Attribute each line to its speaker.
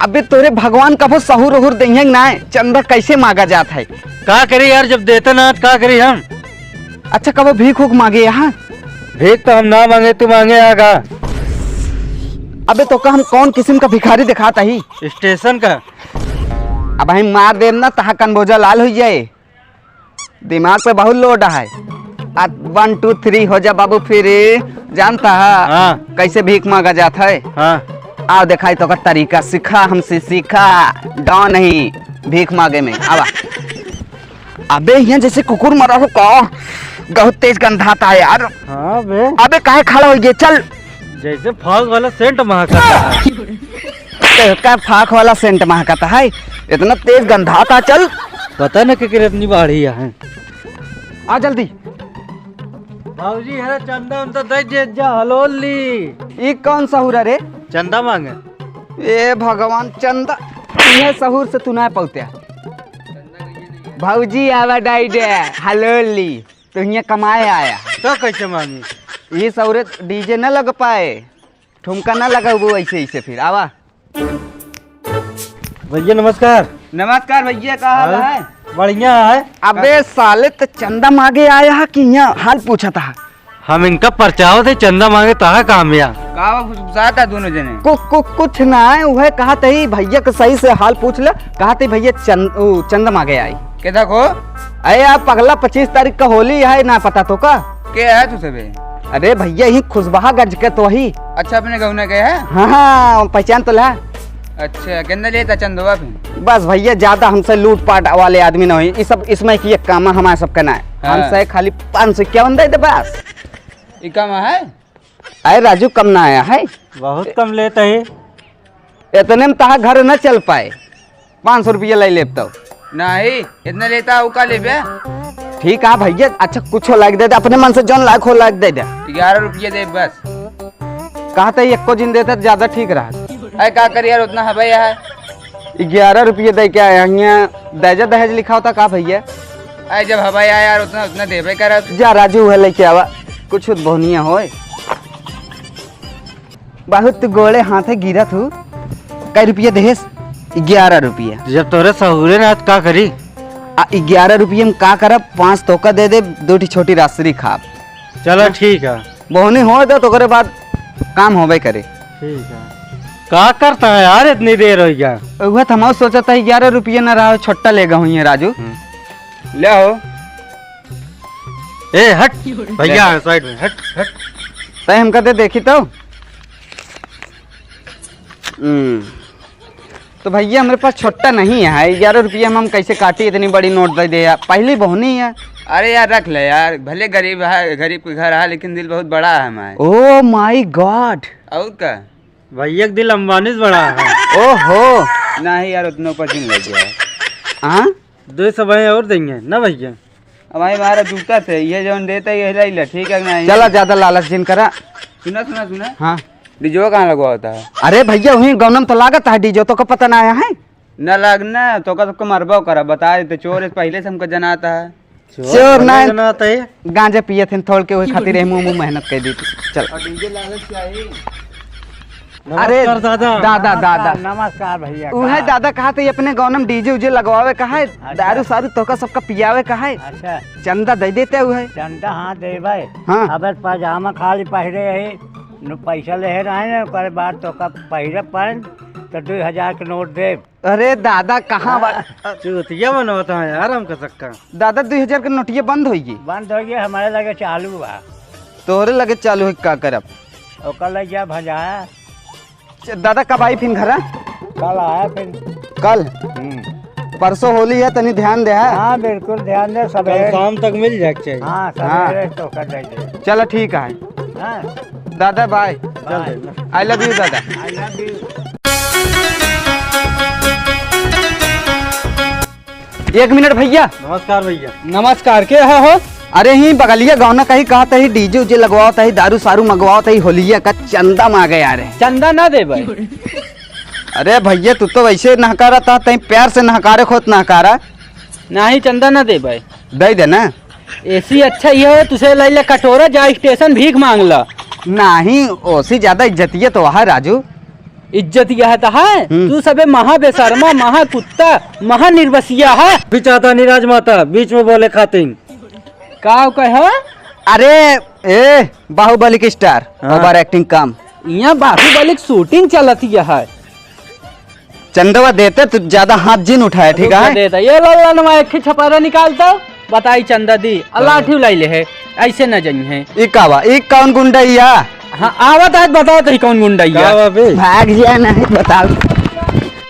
Speaker 1: अबे तोरे भगवान कभो सहूर उहुर देंगे ना, चंदा कैसे मांगा जाता है?
Speaker 2: का करी यार, जब देते ना का करी हम।
Speaker 1: अच्छा कभो भीख उख मांगे यहाँ?
Speaker 2: भीख तो हम ना मांगे, तू मांगे आगा।
Speaker 1: अबे तो का हम कौन किस्म का भिखारी दिखाता ही?
Speaker 2: स्टेशन का।
Speaker 1: अब हम मार देव ना तहा कनबोजा लाल हो जाए। दिमाग पे बहुत लोड है। 1 2 3 हो जा बाबू, फिर जानता है
Speaker 2: हाँ।
Speaker 1: कैसे भीख मांगा जाता है?
Speaker 2: हाँ
Speaker 1: आओ दिखाई तो का तरीका सिखा, हमसे सीखा। डॉन नहीं भीख मांगे में आवा। अबे यहाँ जैसे कुकुर मरा हो का, बहुत तेज गंधाता है यार।
Speaker 2: हाँ बे,
Speaker 1: अबे काहे खड़ा हो गए? चल।
Speaker 2: जैसे फॉग वाला सेंट महकता है।
Speaker 1: का फाक वाला सेंट महकता है, इतना तेज गंधाता। चल
Speaker 2: पता न कि इतनी बाढ़ी है।
Speaker 1: आ जल्दी।
Speaker 2: भाऊजी है चंदा उनता दे जा हलोली।
Speaker 1: ये कौन सहूर है रे?
Speaker 2: चंदा मांगे।
Speaker 1: ए भगवान, चंदा ये सहूर से तू ना पहुँचा। भाऊजी आवा डाइडे हलोली, तो यहाँ कमाए आया
Speaker 2: तो कैसे मांगी?
Speaker 1: ये सहूर डीजे न लग पाए, ठुमका न लगा वो ऐसे ऐसे। फिर आवा।
Speaker 2: भैया नमस्कार।
Speaker 1: नमस्कार भैया, का हाल है?
Speaker 2: बढ़िया है।
Speaker 1: अबे साले तो चंदा मांगे आया है कि यहाँ हाल पूछा था?
Speaker 2: हम इनका परचाव थे, चंदा मांगे ताहा काम या
Speaker 1: का दोनों जने कुछ ना है। वह कहा थे भैया के सही से हाल पूछ ले। कहा थे भैया चंदा मांगे आई के देखो। अरे आप पगला 25 तारीख का होली है ना, पता तो का क्या है तुझे बे? अरे भैया ही खुशबहा गंज के तो ही। अच्छा अपने गाँव में गए हैं? हाँ पहचान तो ला। अच्छा कितना लेता चंदवा फिर? बस भैया ज्यादा हमसे लूट पाट वाले आदमी न हुई। इस सब इसमें की काम हमारा सब करना है। हमसे खाली 551 दे दे बस। ये कम है? अरे राजू कम ना आया है,
Speaker 2: बहुत कम लेते है।
Speaker 1: इतने में तहा घर न चल पाए। 500 रुपया ले ले तो नहीं, इतना लेता का ले बे? ठीक है भैया। अच्छा कुछ लाग दे दे, अपने मन से जौन लाख हो लाग दे दे। 11 रुपया दे बस। कहा था एको जिन देता ज्यादा ठीक रहा। अरे का कर यार, उतना है भैया है। 11 रुपये दे क्या दहेज दहेज लिखा होता का भैया? अरे जब हवाई आया यार, उतना उतना देवे कर। जा राजू है लेके आवा, कुछ बहुनिया हो। बहुत गोले हाथे गिरा तू। कई रुपये दहेज? 11 रुपया।
Speaker 2: जब तोरे सहूरे ना का करी?
Speaker 1: 11 रुपये में का करब? 5 तोका दे दे, 2 छोटी राशि खाब।
Speaker 2: चलो ठीक है।
Speaker 1: बहुनी हो दे तो करे बाद काम होबे करे।
Speaker 2: ठीक है। का करता है यार, इतनी देर हो गया?
Speaker 1: वह तो हम सोचा था 11 रुपये न रहा, छोटा लेगा हुई है राजू। ले हो।
Speaker 2: ए हट भैया, साइड में हट हट।
Speaker 1: तय हम कहते देखी तो भैया हमारे पास छोटा नहीं है। 11 रुपये में हम कैसे काटी? इतनी बड़ी नोट दे दे यार, पहली बहुनी है। अरे यार रख ले यार, भले गरीब है, गरीब के घर है, लेकिन दिल बहुत बड़ा है हमारे। Oh my God. और क्या
Speaker 2: भैया दिल अंबानी से बड़ा है।
Speaker 1: ओहो नहीं यार, उतना ऊपर जिन लग गया है। हाँ
Speaker 2: 200 भाई और देंगे ना भैया?
Speaker 1: अब भाई हमारा जूता थे, ये जो देता है ये ले, ठीक है ना? चला ज्यादा लालच जिन करा। सुना सुना सुना। हाँ डीजो कहाँ लगवा होता है? अरे भैया वही गौनम तो लागत है डीजो, तो को पता ना आया है? न लगना तो का सबको मरबो करा, बता देते चोर पहले से हमको जनाता है। चोर ना
Speaker 2: जनाता है,
Speaker 1: गांजे पिए थे थोड़ के वही खातिर मुँह मेहनत कर दी। चल डीजे लालच चाहिए। अरे दादा दादा दादा
Speaker 2: नमस्कार भैया।
Speaker 1: वह दादा कहा थे अपने गाँव में डीजे उजे लगवावे कहा है? दारू सारू तो का सबका पियावे कहा है?
Speaker 3: अच्छा
Speaker 1: चंदा दे देते हुए?
Speaker 3: चंदा हाँ देवे।
Speaker 1: हाँ
Speaker 3: अब पजामा खाली पहिरे है, पैसा ले रहे ना, ओकर बाद तो का पहिरे पहन तो 2000 के नोट दे।
Speaker 1: अरे दादा कहाँ
Speaker 2: चूतिया बनवाता है यार हमका सक्का।
Speaker 1: दादा 2000 के नोटिया बंद होगी?
Speaker 3: बंद हो गया, हमारे लगे चालू बा।
Speaker 1: तोहरे लगे चालू है का करब?
Speaker 3: ओकर लग जा भजाया।
Speaker 1: दादा कब आई फिर घर?
Speaker 3: कल आया फिर।
Speaker 1: कल? परसों होली है, तनी ध्यान दे।
Speaker 3: हाँ बिल्कुल ध्यान दे, सब
Speaker 2: शाम तक मिल जाए चाहिए।
Speaker 3: हाँ सब तो कर दे।
Speaker 1: चलो ठीक है।
Speaker 3: हाँ
Speaker 1: दादा बाय। आई लव यू दादा।
Speaker 3: I love you.
Speaker 1: 1 मिनट भैया।
Speaker 2: नमस्कार भैया।
Speaker 1: नमस्कार, के हो? अरे ही बगलिया गाँव ना कहीं कहा था डीजे उजे लगवाओ था, दारू सारू मंगवाओ था, होलिया का चंदा मांगे यार।
Speaker 3: चंदा ना दे भाई।
Speaker 1: अरे भैया तू तो वैसे नहकारा था, तई प्यार से नहकारे खोत नहकारा।
Speaker 3: नहीं चंदा ना दे भाई।
Speaker 1: दे देना।
Speaker 3: ऐसी अच्छा ये है, तुझे ले ले कटोरा, जा स्टेशन भीख मांग ला।
Speaker 1: नहीं ओसी ज्यादा इज्जतिया तो वहाँ राजू।
Speaker 2: इज्जत यह तो है, तू सबे महा बेशर्मा, महा कुत्ता, महा निर्वसिया है।
Speaker 4: भी चाहता नहीं राजमाता बीच में बोले खातिन।
Speaker 2: का कह?
Speaker 1: अरे ए बाहुबली की स्टार ओवर एक्टिंग काम।
Speaker 2: यहाँ बाहुबली की शूटिंग चलत है।
Speaker 1: चंदवा देते तो ज्यादा हाथ जिन उठाए, ठीक है?
Speaker 2: देता ये लल्ला एक ही छपारा निकालता बताई चंदा दी अल्लाह ठीक लाई ले है, ऐसे न जाई है।
Speaker 1: एक कौन गुंडा या?
Speaker 2: हाँ आवत है, बताओ तो कौन गुंडा है?
Speaker 1: भाग जा नहीं बताओ।